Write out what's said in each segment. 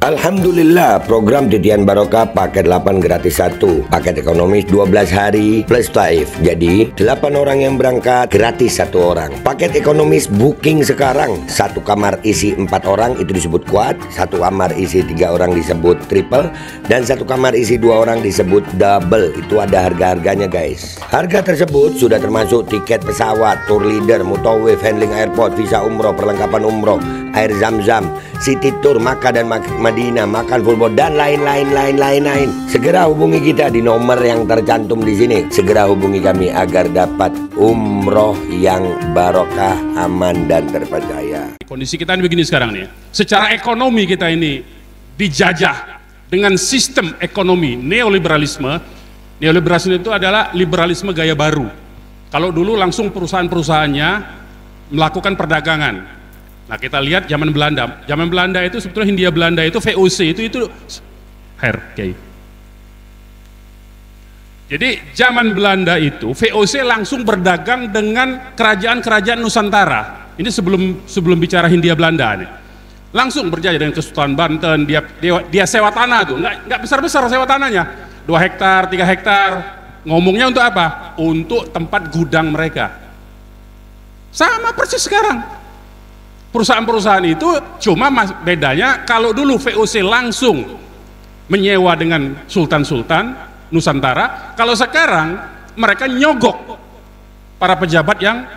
Alhamdulillah, program Titian Barokah paket 8 gratis 1, paket ekonomis 12 hari plus taif. Jadi 8 orang yang berangkat gratis 1 orang. Paket ekonomis booking sekarang, 1 kamar isi 4 orang itu disebut quad, 1 kamar isi 3 orang disebut triple, dan 1 kamar isi 2 orang disebut double. Itu ada harga-harganya guys. Harga tersebut sudah termasuk tiket pesawat, tour leader, mutawif, handling airport, visa umroh, perlengkapan umroh, air zam-zam, city tour, Makkah dan Madinah, makan full board, dan lain-lain. Segera hubungi kita di nomor yang tercantum di sini. Segera hubungi kami agar dapat umroh yang barokah, aman dan terpercaya. Kondisi kita ini begini sekarang nih. Secara ekonomi kita ini dijajah dengan sistem ekonomi neoliberalisme. Neoliberalisme itu adalah liberalisme gaya baru. Kalau dulu langsung perusahaan-perusahaannya melakukan perdagangan. Nah kita lihat zaman Belanda. Zaman Belanda itu sebetulnya Hindia Belanda itu VOC itu okay. Jadi zaman Belanda itu VOC langsung berdagang dengan kerajaan-kerajaan Nusantara. Ini sebelum bicara Hindia Belanda nih. Langsung berjaya dengan Kesultanan Banten. Dia sewa tanah tuh, nggak besar-besar sewa tanahnya. 2 hektar, 3 hektar. Ngomongnya untuk apa? Untuk tempat gudang mereka. Sama persis sekarang. Perusahaan-perusahaan itu cuma bedanya kalau dulu VOC langsung menyewa dengan sultan-sultan Nusantara, kalau sekarang mereka nyogok para pejabat yang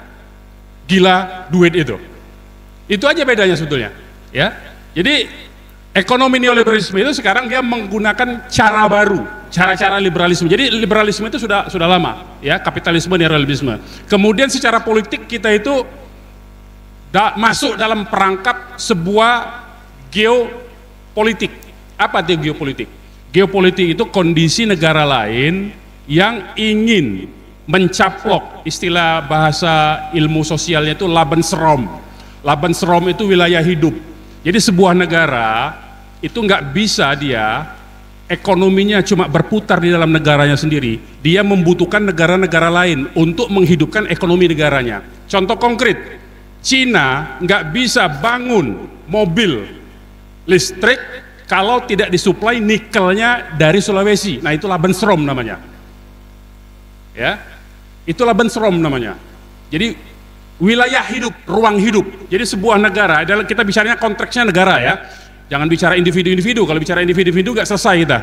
gila duit itu. Itu aja bedanya sebetulnya, ya. Jadi ekonomi neoliberalisme itu sekarang dia menggunakan cara baru, cara-cara liberalisme. Jadi liberalisme itu sudah lama, ya, kapitalisme, neoliberalisme. Kemudian secara politik kita itu masuk dalam perangkap sebuah geopolitik. Apa itu geopolitik? Geopolitik itu kondisi negara lain yang ingin mencaplok, istilah bahasa ilmu sosialnya itu Lebensraum. Lebensraum itu wilayah hidup. Jadi sebuah negara itu nggak bisa dia ekonominya cuma berputar di dalam negaranya sendiri. Dia membutuhkan negara-negara lain untuk menghidupkan ekonomi negaranya. Contoh konkret, Cina nggak bisa bangun mobil listrik kalau tidak disuplai nikelnya dari Sulawesi. Nah itu Lebensraum namanya, ya, itu Lebensraum namanya. Jadi wilayah hidup, ruang hidup. Jadi sebuah negara, kita bicaranya konteksnya negara, ya, jangan bicara individu-individu. Kalau bicara individu-individu nggak selesai kita.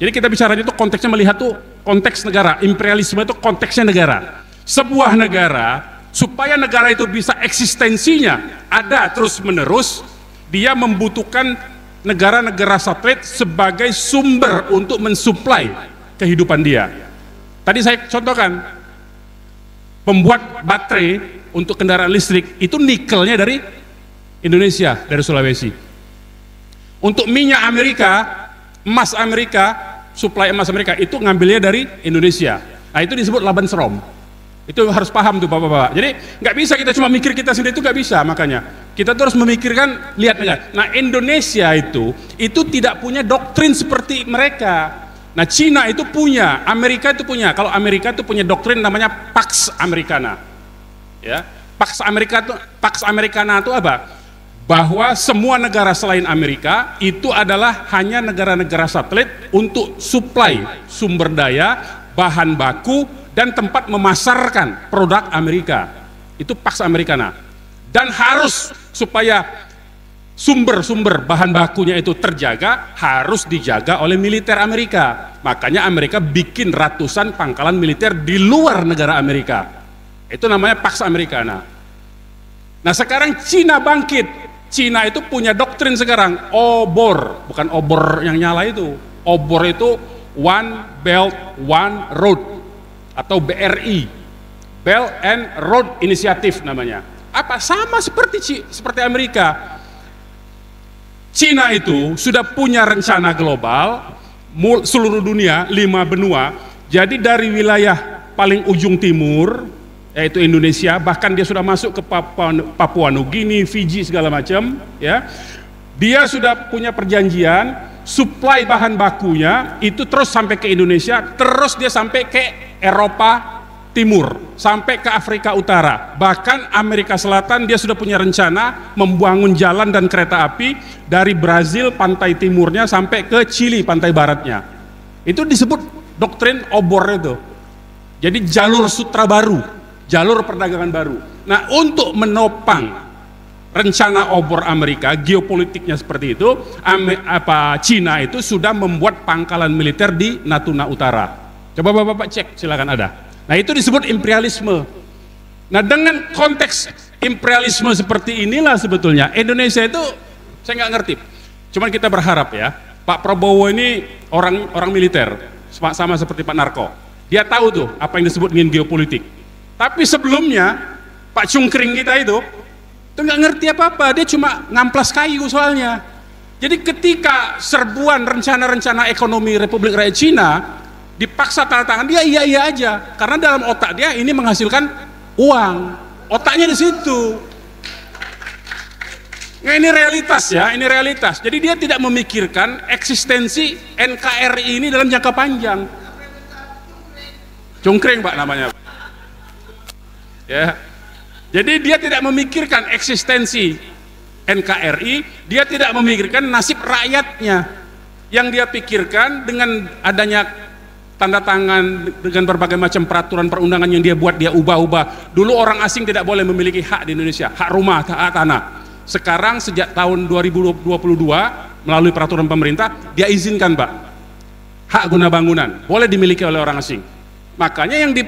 Jadi kita bicaranya itu konteksnya, melihat tuh konteks negara. Imperialisme itu konteksnya negara. Sebuah negara, supaya negara itu bisa eksistensinya ada terus menerus, dia membutuhkan negara-negara satelit sebagai sumber untuk mensuplai kehidupan dia. Tadi saya contohkan, pembuat baterai untuk kendaraan listrik itu nikelnya dari Indonesia, dari Sulawesi. Untuk minyak Amerika, emas Amerika, suplai emas Amerika itu ngambilnya dari Indonesia. Nah itu disebut Lebensraum. Itu harus paham tuh bapak-bapak. Jadi nggak bisa kita cuma mikir kita sendiri, itu nggak bisa. Makanya kita terus memikirkan, lihat negara. Nah Indonesia itu tidak punya doktrin seperti mereka. Nah Cina itu punya, Amerika itu punya. Kalau Amerika itu punya doktrin namanya Pax Americana, ya. Pax Americana itu apa? Bahwa semua negara selain Amerika itu adalah hanya negara-negara satelit untuk suplai sumber daya, bahan baku, dan tempat memasarkan produk Amerika. Itu Pax Americana. Dan harus supaya sumber-sumber bahan bakunya itu terjaga, harus dijaga oleh militer Amerika. Makanya Amerika bikin ratusan pangkalan militer di luar negara Amerika. Itu namanya Pax Americana. Nah sekarang Cina bangkit. Cina itu punya doktrin sekarang, obor, bukan obor yang nyala itu. Obor itu One Belt One Road, atau BRI, Belt and Road Initiative namanya. Apa? Sama seperti Amerika. Cina itu sudah punya rencana global seluruh dunia, 5 benua. Jadi dari wilayah paling ujung timur, yaitu Indonesia, bahkan dia sudah masuk ke Papua Nugini, Fiji, segala macam, ya. Dia sudah punya perjanjian, suplai bahan bakunya itu terus sampai ke Indonesia, terus dia sampai ke Eropa Timur. sampai ke Afrika Utara. Bahkan Amerika Selatan dia sudah punya rencana membangun jalan dan kereta api dari Brazil pantai timurnya sampai ke Chili pantai baratnya. Itu disebut doktrin obor itu. Jadi jalur sutra baru, jalur perdagangan baru. Nah, untuk menopang rencana obor Amerika, geopolitiknya seperti itu, Cina itu sudah membuat pangkalan militer di Natuna Utara. Coba Bapak cek, silakan ada. Nah, itu disebut imperialisme. Nah, dengan konteks imperialisme seperti inilah sebetulnya Indonesia itu saya nggak ngerti. Cuman kita berharap ya, Pak Prabowo ini orang militer, sama seperti Pak Narko. Dia tahu tuh apa yang disebut dengan geopolitik. Tapi sebelumnya Pak Cungkring kita itu nggak ngerti apa-apa, dia cuma ngamplas kayu soalnya. Jadi ketika serbuan rencana-rencana ekonomi Republik Rakyat Cina dipaksa tanda tangan, dia iya aja, karena dalam otak dia ini menghasilkan uang, otaknya di situ. Nah, ini realitas ya, ini realitas. Jadi dia tidak memikirkan eksistensi NKRI ini dalam jangka panjang. Cungkring Pak namanya, ya. Jadi dia tidak memikirkan eksistensi NKRI, dia tidak memikirkan nasib rakyatnya. Yang dia pikirkan dengan adanya tanda tangan dengan berbagai macam peraturan perundangan yang dia buat, dia ubah-ubah. Dulu orang asing tidak boleh memiliki hak di Indonesia, hak rumah, hak tanah. Sekarang sejak tahun 2022 melalui peraturan pemerintah, dia izinkan Pak, hak guna bangunan boleh dimiliki oleh orang asing. Makanya yang di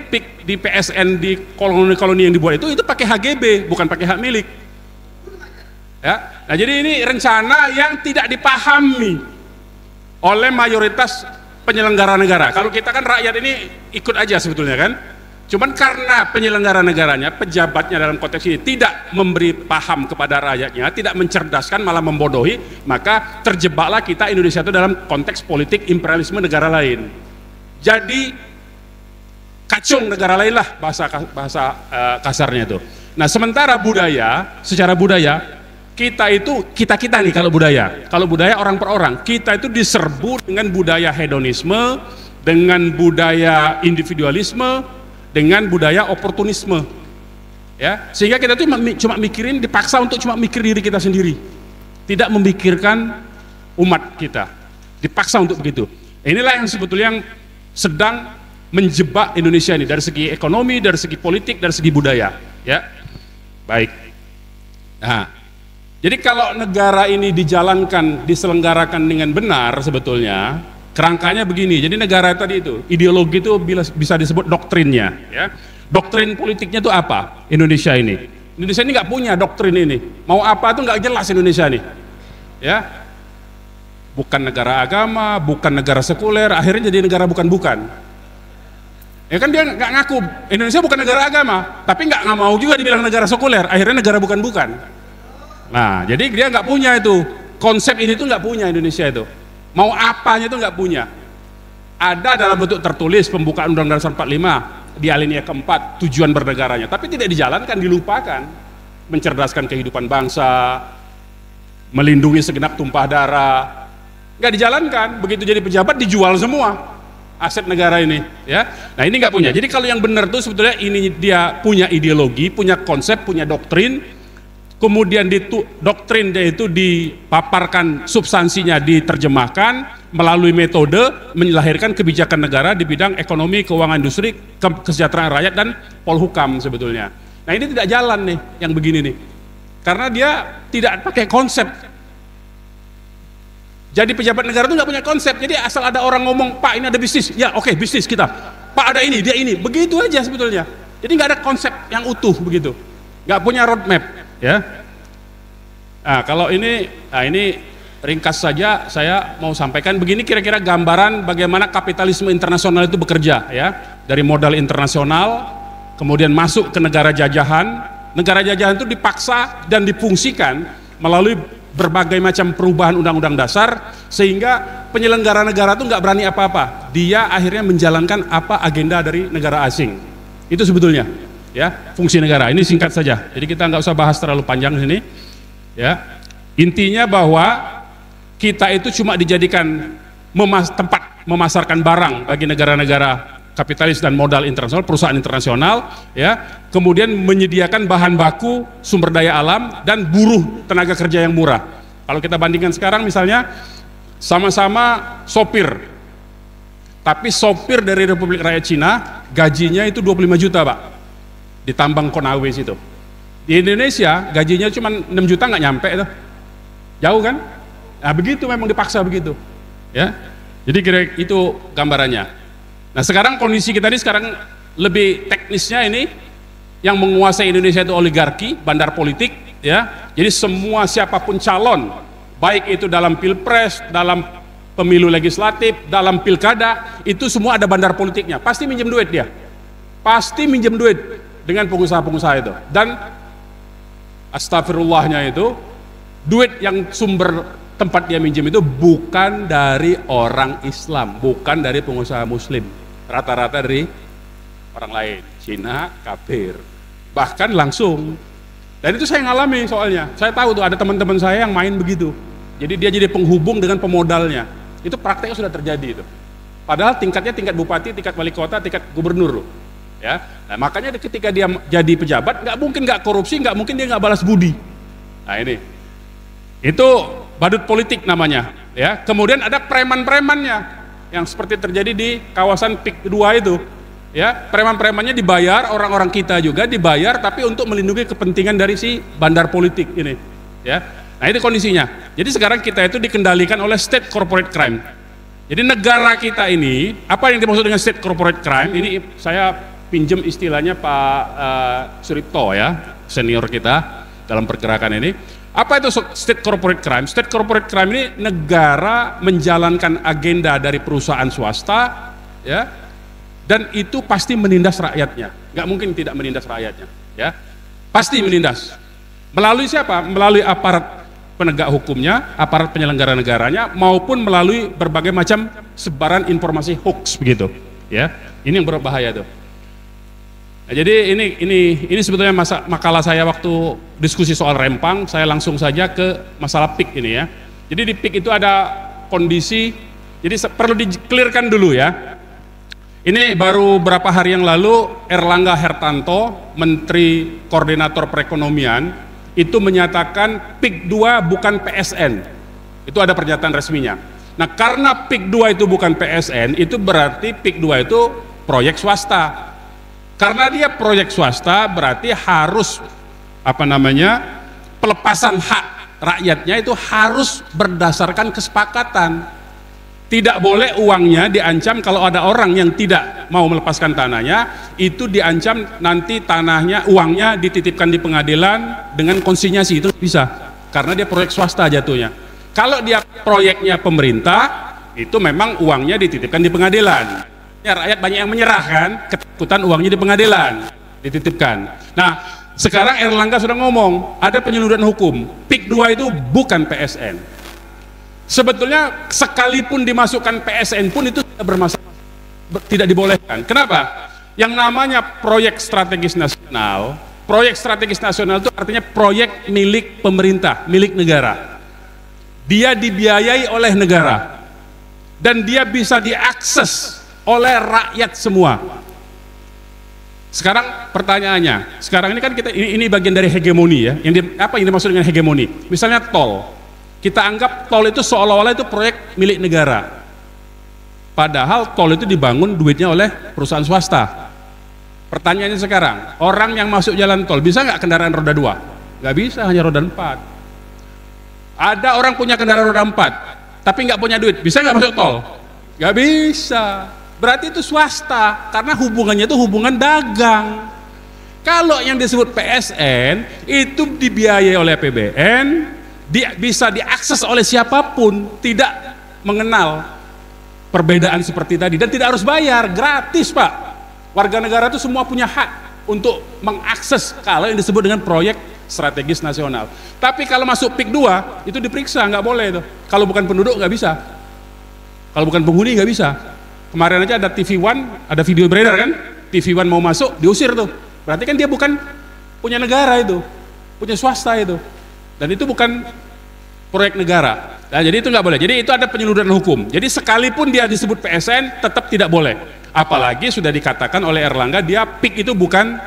PSN, di koloni-koloni yang dibuat itu pakai HGB, bukan pakai hak milik. Ya, nah jadi ini rencana yang tidak dipahami oleh mayoritas penyelenggara negara. Kalau kita kan rakyat ini ikut aja sebetulnya kan. Cuman karena penyelenggara negaranya, pejabatnya dalam konteks ini tidak memberi paham kepada rakyatnya, tidak mencerdaskan, malah membodohi, maka terjebaklah kita Indonesia itu dalam konteks politik imperialisme negara lain. Jadi kacung negara lain lah bahasa kasarnya itu. Nah, sementara budaya, secara budaya kita nih kalau budaya orang per orang, kita itu diserbu dengan budaya hedonisme, dengan budaya individualisme, dengan budaya oportunisme. Ya, sehingga kita tuh cuma mikirin, dipaksa untuk cuma mikir diri kita sendiri. Tidak memikirkan umat kita. Dipaksa untuk begitu. Inilah yang sebetulnya yang sedang menjebak Indonesia ini dari segi ekonomi, dari segi politik, dari segi budaya, ya. Baik. Nah, jadi kalau negara ini dijalankan, diselenggarakan dengan benar sebetulnya kerangkanya begini. Jadi negara tadi itu, ideologi itu bisa disebut doktrinnya, ya. Doktrin politiknya itu apa? Indonesia ini. Indonesia ini nggak punya doktrin ini. Mau apa tuh nggak jelas Indonesia nih, ya. Bukan negara agama, bukan negara sekuler, akhirnya jadi negara bukan-bukan. Ya kan dia nggak ngaku Indonesia bukan negara agama, tapi nggak mau juga dibilang negara sekuler, akhirnya negara bukan-bukan. Nah, jadi dia nggak punya itu konsep ini tuh, nggak punya Indonesia itu. Mau apanya itu nggak punya. Ada dalam bentuk tertulis pembukaan Undang-Undang Dasar 45 di alinea keempat tujuan bernegaranya, tapi tidak dijalankan, dilupakan. Mencerdaskan kehidupan bangsa, melindungi segenap tumpah darah, nggak dijalankan. Begitu jadi pejabat dijual semua aset negara ini, ya. Nah, ini nggak punya. Jadi kalau yang benar tuh sebetulnya ini dia punya ideologi, punya konsep, punya doktrin, kemudian doktrin dia itu dipaparkan, substansinya diterjemahkan melalui metode melahirkan kebijakan negara di bidang ekonomi, keuangan, industri, kesejahteraan rakyat dan polhukam sebetulnya. Nah, ini tidak jalan nih yang begini nih, karena dia tidak pakai konsep. Jadi pejabat negara itu nggak punya konsep. Jadi asal ada orang ngomong, Pak ini ada bisnis, ya oke, bisnis kita. Pak ada ini, dia ini, begitu aja sebetulnya. Jadi nggak ada konsep yang utuh begitu, nggak punya roadmap, ya. Nah, kalau ini ringkas saja saya mau sampaikan begini, kira-kira gambaran bagaimana kapitalisme internasional itu bekerja, ya. Dari modal internasional, kemudian masuk ke negara jajahan. Negara jajahan itu dipaksa dan difungsikan melalui berbagai macam perubahan undang-undang dasar, sehingga penyelenggara negara itu nggak berani apa-apa. Dia akhirnya menjalankan apa agenda dari negara asing. Itu sebetulnya, ya, fungsi negara. Ini singkat saja. Jadi kita nggak usah bahas terlalu panjang di sini. Ya, intinya bahwa kita itu cuma dijadikan tempat memasarkan barang bagi negara-negara kapitalis dan modal internasional, perusahaan internasional, ya, kemudian menyediakan bahan baku, sumber daya alam, dan buruh tenaga kerja yang murah. Kalau kita bandingkan sekarang misalnya, sama-sama sopir, tapi sopir dari Republik Rakyat Cina, gajinya itu 25 juta Pak, di tambang Konawe situ. Di Indonesia, gajinya cuma 6 juta, nggak nyampe itu. Jauh kan? Nah begitu, memang dipaksa begitu. Ya, jadi kira itu gambarannya. Nah sekarang kondisi kita ini sekarang lebih teknisnya ini, yang menguasai Indonesia itu oligarki, bandar politik, ya. Jadi semua siapapun calon, baik itu dalam pilpres, dalam pemilu legislatif, dalam pilkada, itu semua ada bandar politiknya. Pasti minjem duit dia, pasti minjem duit dengan pengusaha-pengusaha itu. Dan astagfirullahnya itu, duit yang sumber tempat dia minjem itu bukan dari orang Islam, bukan dari pengusaha Muslim, rata-rata dari orang lain, Cina, kafir, bahkan langsung. Dan itu saya ngalami soalnya, saya tahu tuh ada teman-teman saya yang main begitu. Jadi dia jadi penghubung dengan pemodalnya. Itu prakteknya sudah terjadi itu. Padahal tingkatnya tingkat bupati, tingkat wali kota, tingkat gubernur loh. Ya, nah, makanya ketika dia jadi pejabat, nggak mungkin nggak korupsi, nggak mungkin dia nggak balas budi. Nah ini, itu badut politik namanya. Ya, kemudian ada preman-premannya, yang seperti terjadi di kawasan PIK 2 itu. Ya, preman-premannya dibayar, orang-orang kita juga dibayar, tapi untuk melindungi kepentingan dari si bandar politik ini. Ya, nah itu kondisinya. Jadi sekarang kita itu dikendalikan oleh state corporate crime. Jadi negara kita ini, apa yang dimaksud dengan state corporate crime? Ini saya pinjam istilahnya Pak Suripto ya, senior kita dalam pergerakan ini. Apa itu state corporate crime? State corporate crime ini negara menjalankan agenda dari perusahaan swasta, ya, dan itu pasti menindas rakyatnya. Nggak mungkin tidak menindas rakyatnya, ya, pasti menindas. Melalui siapa? Melalui aparat penegak hukumnya, aparat penyelenggara negaranya, maupun melalui berbagai macam sebaran informasi hoax begitu, ya. Ini yang berbahaya tuh. Nah, jadi ini sebetulnya makalah saya waktu diskusi soal Rempang. Saya langsung saja ke masalah PIK ini ya. Jadi di PIK itu ada kondisi, jadi perlu di-clearkan dulu ya. Ini baru berapa hari yang lalu Erlangga Hertanto, Menteri Koordinator Perekonomian, itu menyatakan PIK 2 bukan PSN. Itu ada pernyataan resminya. Nah karena PIK 2 itu bukan PSN, itu berarti PIK 2 itu proyek swasta. Karena dia proyek swasta berarti harus pelepasan hak rakyatnya itu harus berdasarkan kesepakatan. Tidak boleh uangnya diancam. Kalau ada orang yang tidak mau melepaskan tanahnya, itu diancam nanti tanahnya, uangnya dititipkan di pengadilan dengan konsinyasi. Itu bisa, karena dia proyek swasta jatuhnya. Kalau dia proyeknya pemerintah, itu memang uangnya dititipkan di pengadilan. Ya, rakyat banyak yang menyerah kan, ketakutan uangnya di pengadilan dititipkan. Nah sekarang Erlangga sudah ngomong ada penyeluduran hukum, PIK 2 itu bukan PSN. Sebetulnya sekalipun dimasukkan PSN pun itu tidak bermasalah, tidak dibolehkan. Kenapa? Yang namanya proyek strategis nasional, proyek strategis nasional itu artinya proyek milik pemerintah, milik negara. Dia dibiayai oleh negara dan dia bisa diakses oleh rakyat semua. Sekarang pertanyaannya, sekarang ini kan kita ini bagian dari hegemoni ya. Apa yang dimaksud dengan hegemoni? Misalnya tol, kita anggap tol itu seolah-olah itu proyek milik negara. Padahal tol itu dibangun duitnya oleh perusahaan swasta. Pertanyaannya sekarang, orang yang masuk jalan tol bisa nggak kendaraan roda 2? Nggak bisa, hanya roda 4. Ada orang punya kendaraan roda 4, tapi nggak punya duit, bisa nggak masuk tol? Nggak bisa. Berarti itu swasta, karena hubungannya itu hubungan dagang. Kalau yang disebut PSN itu dibiayai oleh APBN, bisa diakses oleh siapapun, tidak mengenal perbedaan seperti tadi, dan tidak harus bayar, gratis Pak. Warga negara itu semua punya hak untuk mengakses kalau yang disebut dengan proyek strategis nasional. Tapi kalau masuk PIK 2 itu diperiksa, nggak boleh itu. Kalau bukan penduduk nggak bisa, kalau bukan penghuni nggak bisa. Kemarin aja ada TV One, ada video beredar kan, TV One mau masuk diusir tuh, berarti kan dia bukan punya negara itu, punya swasta itu, dan itu bukan proyek negara. Nah, jadi itu nggak boleh. Jadi itu ada penyeluduran hukum. Jadi sekalipun dia disebut PSN tetap tidak boleh. Apalagi sudah dikatakan oleh Erlangga dia PIK itu bukan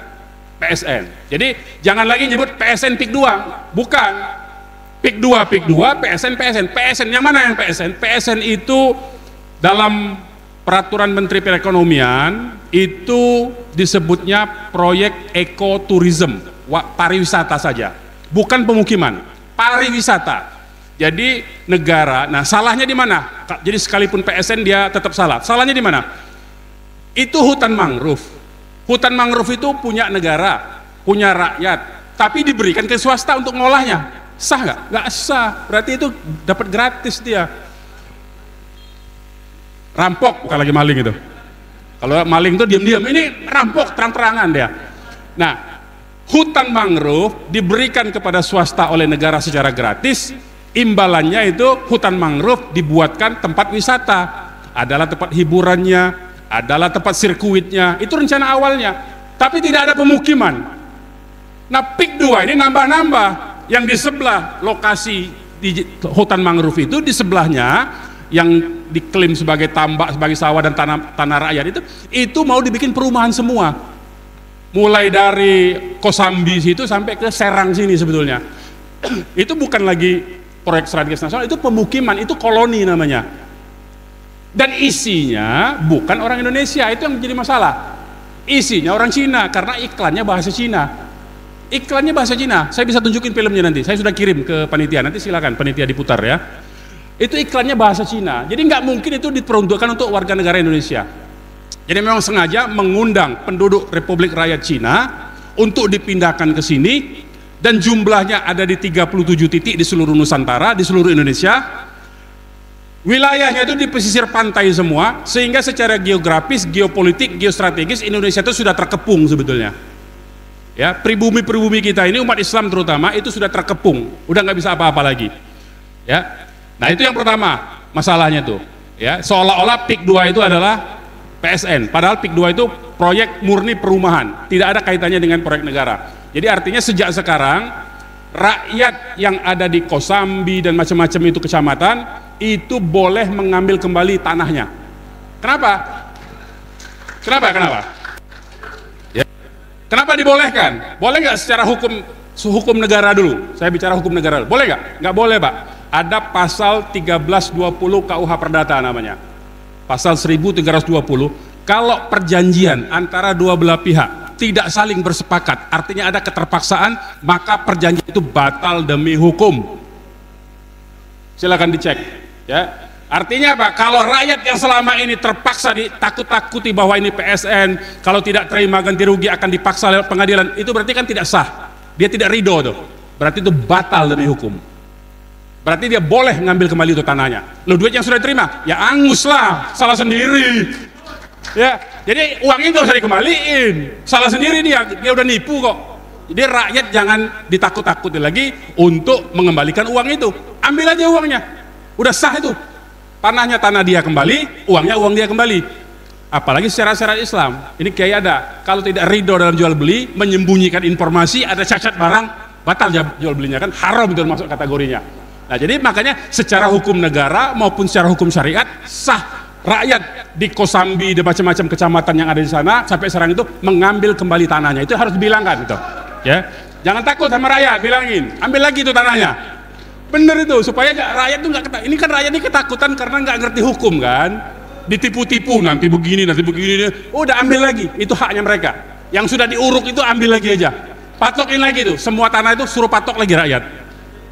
PSN. Jadi jangan lagi nyebut PSN PIK 2, bukan. PIK 2, PSN. PSN yang mana yang PSN? PSN itu dalam peraturan Menteri Perekonomian itu disebutnya proyek ekoturism, pariwisata saja, bukan pemukiman, pariwisata. Jadi negara, nah salahnya di mana? Jadi sekalipun PSN dia tetap salah. Salahnya di mana? Itu hutan mangrove. Hutan mangrove itu punya negara, punya rakyat, tapi diberikan ke swasta untuk ngolahnya. Sah nggak? Nggak sah. Berarti itu dapat gratis dia. Rampok, bukan lagi maling itu. Kalau maling itu diam-diam, ini rampok terang-terangan dia. Nah, hutan mangrove diberikan kepada swasta oleh negara secara gratis. Imbalannya itu hutan mangrove dibuatkan tempat wisata, adalah tempat hiburannya, adalah tempat sirkuitnya. Itu rencana awalnya, tapi tidak ada pemukiman. Nah, PIK 2 ini nambah-nambah. Yang di sebelah lokasi di hutan mangrove itu, di sebelahnya yang diklaim sebagai tambak, sebagai sawah dan tanah rakyat itu mau dibikin perumahan semua, mulai dari Kosambi situ sampai ke Serang sini sebetulnya. Itu bukan lagi proyek strategis nasional, itu pemukiman, itu koloni namanya, dan isinya bukan orang Indonesia. Itu yang menjadi masalah. Isinya orang Cina karena iklannya bahasa Cina. Iklannya bahasa Cina. Saya bisa tunjukin filmnya nanti. Saya sudah kirim ke panitia. Nanti silakan panitia diputar ya. Itu iklannya bahasa Cina. Jadi nggak mungkin itu diperuntukkan untuk warga negara Indonesia. Jadi memang sengaja mengundang penduduk Republik Rakyat Cina untuk dipindahkan ke sini, dan jumlahnya ada di 37 titik di seluruh Nusantara, di seluruh Indonesia. Wilayahnya itu di pesisir pantai semua, sehingga secara geografis, geopolitik, geostrategis Indonesia itu sudah terkepung sebetulnya. Ya, pribumi-pribumi kita ini umat Islam terutama itu sudah terkepung, udah nggak bisa apa-apa lagi. Ya, nah itu yang pertama masalahnya tuh. Ya, seolah-olah PIK 2 itu adalah PSN, padahal PIK 2 itu proyek murni perumahan, tidak ada kaitannya dengan proyek negara. Jadi artinya sejak sekarang rakyat yang ada di Kosambi dan macam-macam itu kecamatan itu boleh mengambil kembali tanahnya. Kenapa? Kenapa? Kenapa dibolehkan? Boleh nggak secara hukum negara dulu? Saya bicara hukum negara dulu. Boleh nggak? Nggak boleh, Pak. Ada pasal 1320 KUH Perdata namanya. Pasal 1320. Kalau perjanjian antara dua belah pihak tidak saling bersepakat, artinya ada keterpaksaan, maka perjanjian itu batal demi hukum. Silakan dicek. Ya. Artinya apa? Kalau rakyat yang selama ini terpaksa ditakut-takuti bahwa ini PSN, kalau tidak terima ganti rugi akan dipaksa lewat pengadilan, itu berarti kan tidak sah. Dia tidak ridho tuh. Berarti itu batal demi hukum. Berarti dia boleh ngambil kembali itu tanahnya. Loh, duit yang sudah diterima, ya angus lah, salah sendiri. Ya, jadi uangnya nggak usah dikembaliin, salah sendiri dia udah nipu kok. Jadi rakyat jangan ditakut-takuti lagi untuk mengembalikan uang itu. Ambil aja uangnya, udah sah itu. Tanahnya tanah dia kembali, uangnya uang dia kembali. Apalagi secara syariat Islam, ini kiai ada, kalau tidak ridho dalam jual beli, menyembunyikan informasi, ada cacat barang, batal jual belinya, kan haram itu masuk kategorinya. Nah, jadi makanya secara hukum negara maupun secara hukum syariat sah rakyat di Kosambi dan macam-macam kecamatan yang ada di sana sampai sekarang itu mengambil kembali tanahnya. Itu harus dibilangkan itu. Ya, jangan takut sama rakyat, bilangin, ambil lagi itu tanahnya. Bener itu, supaya rakyat itu nggak ketakutan. Ini kan rakyat ini ketakutan karena nggak ngerti hukum kan, ditipu-tipu nanti begini, udah ambil lagi, itu haknya mereka. Yang sudah diuruk itu ambil lagi aja, patokin lagi tuh, semua tanah itu suruh patok lagi rakyat.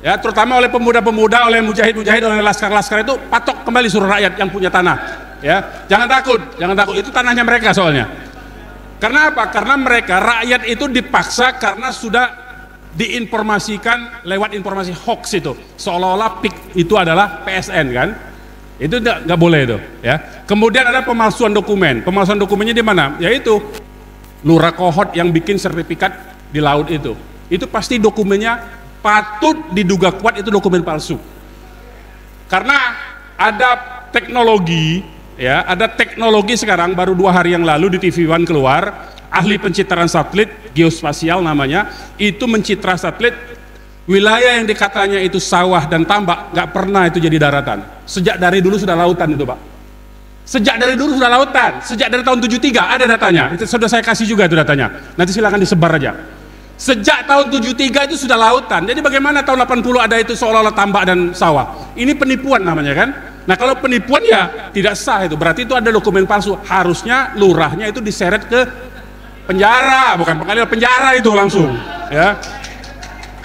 Ya, terutama oleh pemuda-pemuda, oleh mujahid-mujahid, oleh laskar-laskar itu patok kembali suruh rakyat yang punya tanah. Ya, jangan takut, itu tanahnya mereka soalnya. Karena apa? Karena mereka rakyat itu dipaksa karena sudah diinformasikan lewat informasi hoax itu, seolah-olah PIK itu adalah PSN kan, itu nggak boleh itu ya. Kemudian ada pemalsuan dokumen. Pemalsuan dokumennya di mana? Yaitu lurah kohot yang bikin sertifikat di laut itu pasti dokumennya patut diduga kuat itu dokumen palsu, karena ada teknologi ya, ada teknologi sekarang baru 2 hari yang lalu di TV One keluar. Ahli pencitraan satelit geospasial namanya, itu mencitra satelit wilayah yang dikatanya itu sawah dan tambak, nggak pernah itu jadi daratan. Sejak dari dulu sudah lautan itu, Pak. Sejak dari dulu sudah lautan, sejak dari tahun 73 ada datanya. Itu sudah saya kasih juga itu datanya. Nanti silakan disebar aja. Sejak tahun 73 itu sudah lautan. Jadi bagaimana tahun 80 ada itu seolah-olah tambak dan sawah? Ini penipuan namanya kan? Nah kalau penipuan ya tidak sah itu. Berarti itu ada dokumen palsu. Harusnya lurahnya itu diseret ke penjara, bukan pengadilan, penjara itu langsung. Ya.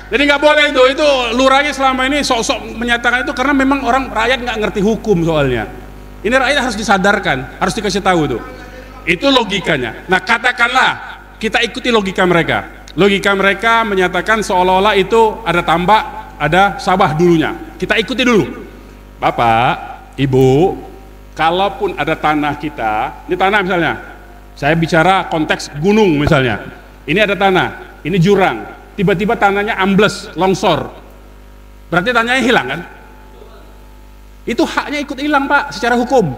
Jadi nggak boleh itu lurahnya selama ini sok-sok menyatakan itu karena memang orang rakyat nggak ngerti hukum soalnya. Ini rakyat harus disadarkan, harus dikasih tahu tuh. Itu logikanya. Nah katakanlah kita ikuti logika mereka. Logika mereka menyatakan seolah-olah itu ada tambak, ada sawah dulunya. Kita ikuti dulu. Bapak, Ibu, kalaupun ada tanah kita, ini tanah misalnya. Saya bicara konteks gunung misalnya. Ini ada tanah, ini jurang. Tiba-tiba tanahnya ambles, longsor. Berarti tanahnya hilang kan? Itu haknya ikut hilang Pak, secara hukum.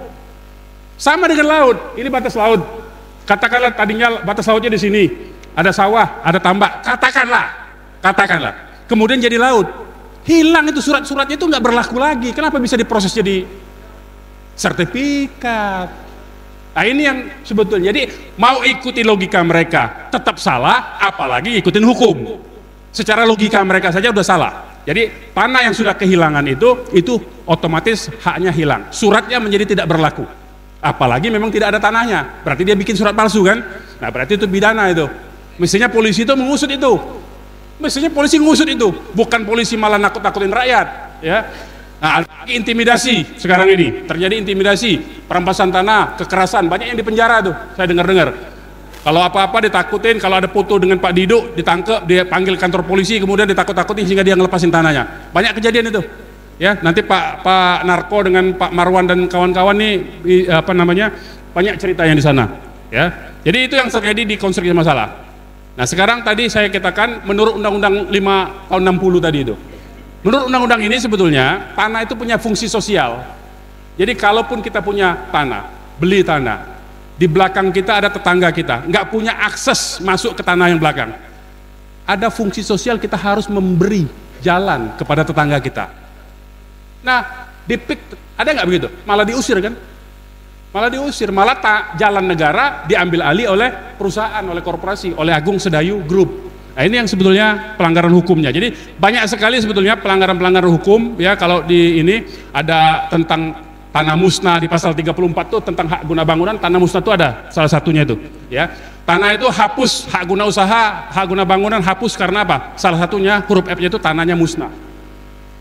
Sama dengan laut, ini batas laut. Katakanlah tadinya batas lautnya di sini, ada sawah, ada tambak. Katakanlah. Kemudian jadi laut, hilang itu surat-suratnya itu nggak berlaku lagi. Kenapa bisa diproses jadi sertifikat? Nah ini yang sebetulnya. Jadi mau ikuti logika mereka tetap salah, apalagi ikutin hukum. Secara logika mereka saja udah salah. Jadi tanah yang sudah kehilangan itu otomatis haknya hilang. Suratnya menjadi tidak berlaku. Apalagi memang tidak ada tanahnya. Berarti dia bikin surat palsu kan? Nah berarti itu pidana itu. Mestinya polisi itu mengusut itu. Mestinya polisi mengusut itu. Bukan polisi malah nakut-nakutin rakyat. Ya. Nah intimidasi sekarang ini. Terjadi intimidasi. Perampasan tanah, kekerasan. Banyak yang dipenjara tuh. Saya dengar-dengar. Kalau apa-apa ditakutin, kalau ada foto dengan Pak Dido ditangkap, dia panggil kantor polisi, kemudian ditakut-takutin sehingga dia ngelepasin tanahnya. Banyak kejadian itu. Ya, nanti Pak Narko dengan Pak Marwan dan kawan-kawan nih banyak ceritanya di sana. Ya. Jadi itu yang terjadi di konstruksi masalah. Nah, sekarang tadi saya katakan menurut Undang-Undang 5 tahun 60 tadi itu. Menurut undang-undang ini sebetulnya tanah itu punya fungsi sosial. Jadi kalaupun kita punya tanah, beli tanah, di belakang kita ada tetangga kita, nggak punya akses masuk ke tanah yang belakang. Ada fungsi sosial, kita harus memberi jalan kepada tetangga kita. Nah, di PIK ada nggak begitu? Malah diusir kan? Malah diusir, malah jalan negara diambil alih oleh perusahaan, oleh korporasi, oleh Agung Sedayu Group. Nah ini yang sebetulnya pelanggaran hukumnya. Jadi banyak sekali sebetulnya pelanggaran-pelanggaran hukum ya. Kalau di ini ada tentang tanah musnah di pasal 34 tuh tentang hak guna bangunan, tanah musnah itu ada salah satunya itu ya. Tanah itu hapus, hak guna usaha, hak guna bangunan hapus karena apa? Salah satunya huruf F-nya itu tanahnya musnah.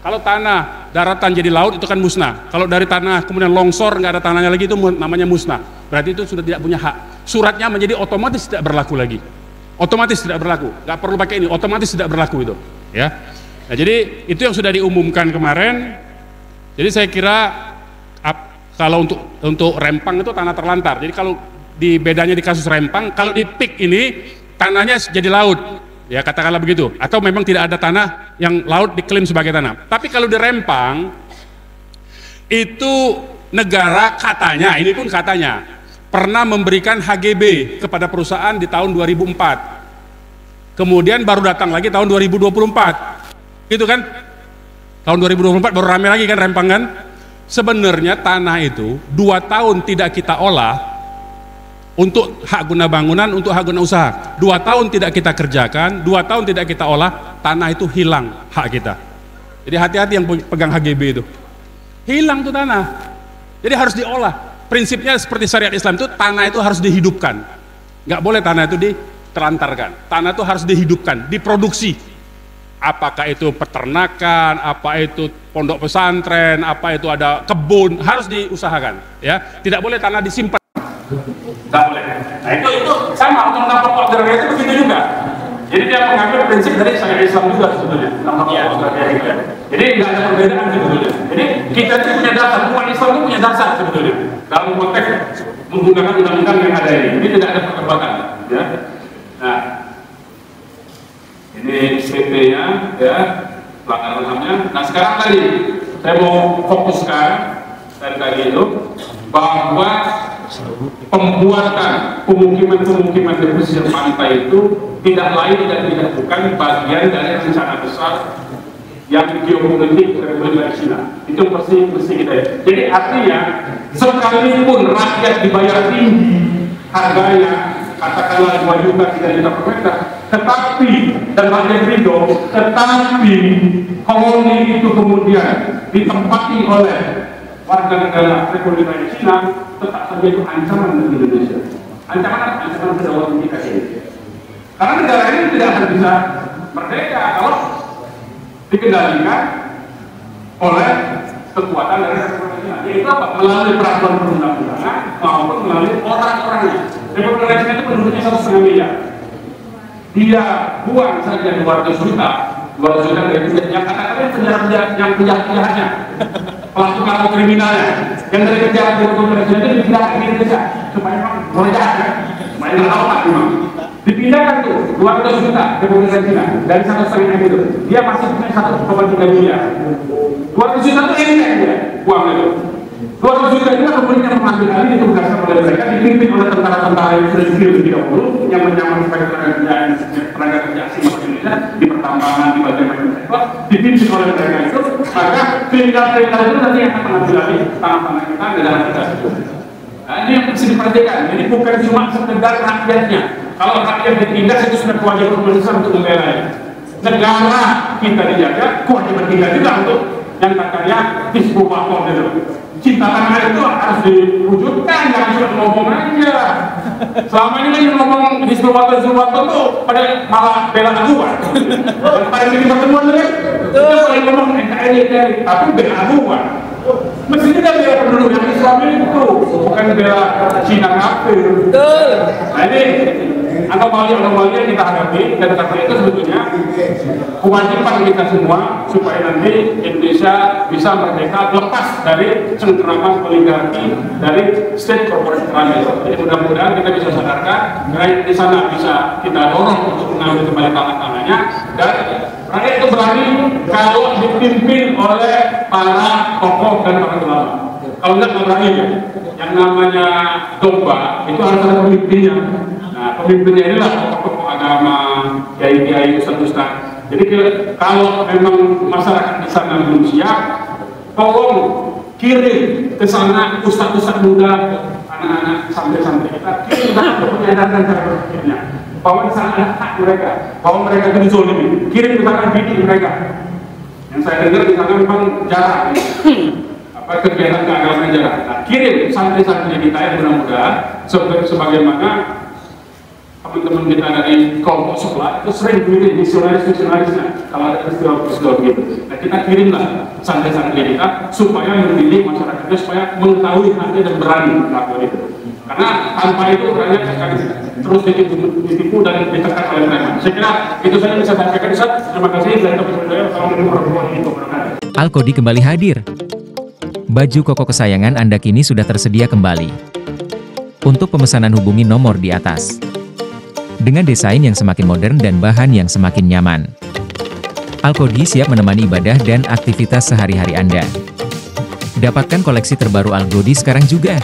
Kalau tanah daratan jadi laut itu kan musnah. Kalau dari tanah kemudian longsor nggak ada tanahnya lagi itu namanya musnah. Berarti itu sudah tidak punya hak. Suratnya menjadi otomatis tidak berlaku lagi. Otomatis tidak berlaku. Nggak perlu pakai ini, otomatis tidak berlaku itu ya. Nah, jadi itu yang sudah diumumkan kemarin. Jadi saya kira kalau untuk Rempang itu tanah terlantar. Jadi kalau di bedanya di kasus Rempang, kalau di PIK ini tanahnya jadi laut, ya katakanlah begitu. Atau memang tidak ada tanah yang laut diklaim sebagai tanah. Tapi kalau di Rempang itu negara katanya, ini pun katanya pernah memberikan HGB kepada perusahaan di tahun 2004. Kemudian baru datang lagi tahun 2024, gitu kan? Tahun 2024 baru rame lagi kan Rempang kan? Sebenarnya tanah itu 2 tahun tidak kita olah untuk hak guna bangunan, untuk hak guna usaha. 2 tahun tidak kita kerjakan, 2 tahun tidak kita olah, tanah itu hilang hak kita. Jadi hati-hati yang pegang HGB itu. Hilang tuh tanah. Jadi harus diolah. Prinsipnya seperti syariat Islam itu tanah itu harus dihidupkan. Nggak boleh tanah itu ditelantarkan. Tanah itu harus dihidupkan, diproduksi. Apakah itu peternakan, apa itu pondok pesantren, apa itu ada kebun, harus diusahakan ya. Tidak boleh tanah disimpan. Tidak boleh. Nah itu sama undang-undang pokok agraria itu begitu juga. Jadi dia mengambil prinsip dari syariat Islam juga sebetulnya. Jadi nggak ada perbedaan sebetulnya. Jadi kita itu punya dasar, umat Islam itu punya dasar sebetulnya dalam konteks menggunakan undang-undang yang ada ini. Ini tidak ada perdebatan ya. Nah ini PP-nya ya, pelanggaran HAM-nya. Nah sekarang tadi saya mau fokuskan dari tadi itu bahwa pembuatan pemukiman-pemukiman di pesisir pantai itu tidak lain dan tidak bukan bagian dari rencana besar yang geopolitik Republik China. Itu mesti kita. Jadi artinya sekalipun rakyat dibayar tinggi harganya, katakanlah 2 juta, 3 juta per meter, tetapi dan rakyat ridho, tetapi koloni itu kemudian ditempati oleh warga negara Republik Cina, tetap saja itu ancaman bagi Indonesia. Ancaman kedaulatan kita ini. Karena negara ini tidak akan bisa merdeka kalau dikendalikan oleh kekuatan dari Republik Cina. Yaitu apa? Melalui peraturan perundang-undangan maupun melalui orang-orangnya. Republik Cina itu penduduknya 1,5 miliar. Dia buang saja 200 juta dari yang katakanlah penjahat-penjahatnya, pelaku kriminalnya, yang dari penjara di Republik Cina itu dipindahkan ke Indonesia supaya mulai jahat, supaya nggak tahu apa memang. Dipindahkan tuh 200 juta ke Republik Cina dari 1,5 itu, dia masih punya 1,3 miliar. 200 juta itu ini dia uang itu. 200 juta itu kemudian yang mengambil alih ditugaskan oleh mereka, dipimpin oleh tentara-tentara yang sudah skill lebih dahulu, yang menyamar sebagai tenaga kerja asing masuk Indonesia di pertambangan, di bagian sektor, dipimpin oleh mereka itu, maka kriminal-kriminal itu nanti akan mengambil alih tanah-tanah kita, negara kita. Nah, ini yang harus diperhatikan. Ini bukan cuma sekedar rakyatnya. Kalau rakyat ditindas itu sudah kewajiban pemerintah untuk membela. Negara kita dijaga, kewajiban kita juga untuk yang katanya disbukapor itu. Cinta tanah air itu harus diwujudkan, jangan cuma ngomong aja. Selama ini kan ngomong disbukapor itu pada malah bela aduan. Pada bikin pertemuan kan, itu paling ngomong NKRI, tapi bela aduan. Mestinya kan bela penduduk yang Islam itu, bukan bela Cina kafir. Nah ini anomali yang kita hadapi, dan karena itu sebetulnya kewajiban kita semua supaya nanti Indonesia bisa merdeka lepas dari cengkeraman oligarki dari state corporate triangle. Jadi mudah-mudahan kita bisa sadarkan, rakyat di sana bisa kita dorong untuk mengambil kembali tanah-tanahnya, dan rakyat itu berani kalau dipimpin oleh para tokoh dan para ulama. Kalau enggak berani ya, yang namanya domba itu harus ada pemimpinnya. Nah, pemimpinnya inilah tokoh agama, kiai-kiai, ustaz-ustaz. Jadi kalau memang masyarakat di sana belum siap, tolong kirim ke sana ustaz-ustaz muda, anak-anak santri-santri kita, kirim untuk menyadarkan cara berpikirnya bahwa di sana ada hak mereka, bahwa mereka itu dizolimi. Kirim ke sana bidik mereka. Yang saya dengar di sana memang jarang. Kegiatan keagamaan jarang. Nah, kirim santri-santri kita yang mudah-mudahan sebagaimana teman-teman kita dari kelompok sekolah itu sering kirim misionaris-misionarisnya kalau ada peristiwa-peristiwa gitu. Nah, kita kirimlah santri-santri kita supaya mendidik masyarakatnya supaya mengetahui hati dan berani melakukan itu. Karena tanpa itu rakyat akan terus ditipu dan ditekan oleh mereka. Saya kira itu saja bisa saya sampaikan. Terima kasih. Al-Kodi kembali hadir. Baju koko kesayangan Anda kini sudah tersedia kembali. Untuk pemesanan hubungi nomor di atas. Dengan desain yang semakin modern dan bahan yang semakin nyaman. Al-Kodi siap menemani ibadah dan aktivitas sehari-hari Anda. Dapatkan koleksi terbaru Al-Kodi sekarang juga.